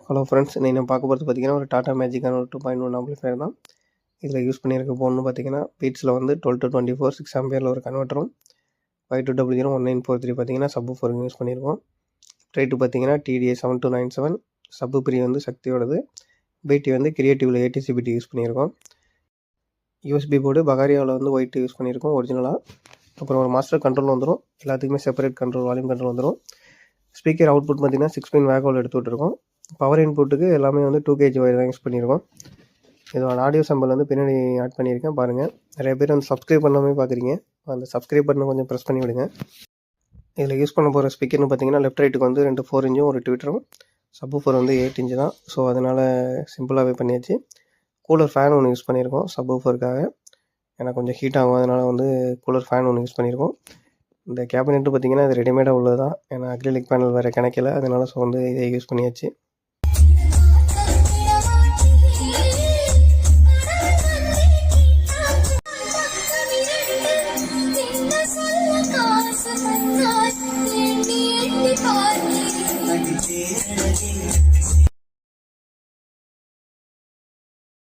Hello friends, இன்னைக்கு நம்ம பார்க்க போகிறது பார்த்தீங்கன்னா ஒரு டாடா மேஜிக்கான ஒரு 2.1 ஆம்பிளிஃபையர் தான். இதில் யூஸ் பண்ணியிருக்க போர்டுன்னு பார்த்தீங்கன்னா பீட்ஸில் வந்து 12 to 24 6 ஆம்பியரில் ஒரு கன்வெர்ட்டரும் 52001943 பார்த்தீங்கன்னா சப்பு ஃபோருக்கு யூஸ் பண்ணியிருக்கோம். ரேட்டு பார்த்தீங்கன்னா TDA 7297, சப்பு பிரி வந்து சக்தியோடது, பிடி வந்து கிரியேட்டிவில் ATCBT யூஸ் பண்ணியிருக்கோம். யூஎஸ்பி போர்டு பகாரியாவில் வந்து ஒயிட் யூஸ் பண்ணியிருக்கோம் ஒரிஜினலாக. அப்புறம் ஒரு மாஸ்டர் கண்ட்ரோல் வந்துடும், எல்லாத்துக்குமே செப்பரேட் கண்ட்ரோல், வால்யூம் கண்ட்ரோல் வந்துடும். ஸ்பீக்கர் அவுட்புட் பார்த்தீங்கன்னா 6 பின் வேகோல் எடுத்து விட்டுருக்கோம். பவர் இன்புட்டுக்கு எல்லாமே வந்து 2 kg ஒயர் தான் யூஸ் பண்ணியிருக்கோம். இதோட ஆடியோ சாம்பிள் வந்து பின்னாடி ஆட் பண்ணியிருக்கேன் பாருங்கள். நிறைய பேர் வந்து சப்ஸ்கிரைப் பண்ணாமே பார்க்குறீங்க, அந்த சப்ஸ்கிரைப் பட்டனை கொஞ்சம் ப்ரெஸ் பண்ணி விடுங்க. இதில் யூஸ் பண்ண போகிற ஸ்பீக்கர்னு பார்த்தீங்கன்னா லெஃப்ட் ரைட்டுக்கு வந்து 2 4 இன்ச்சும் ஒரு ட்விட்டரும், சப்பு ஃபோர் வந்து 8 இன்ச்சு தான். ஸோ அதனால் சிம்பிளாகவே பண்ணியாச்சு. கூலர் ஃபேன் ஒன்று யூஸ் பண்ணியிருக்கோம் சப்பு ஃபோருக்காக, ஏன்னா கொஞ்சம் ஹீட் ஆகும், அதனால் வந்து கூலர் ஃபேன் ஒன்று யூஸ் பண்ணியிருக்கோம். இந்த கேபினெட்டு பார்த்தீங்கன்னா இது ரெடிமேடாக உள்ளது தான், ஏன்னா அக்ரிலிக் பேனல் வேறு கிடைக்கல, அதனால் ஸோ வந்து இதை யூஸ் பண்ணியாச்சு.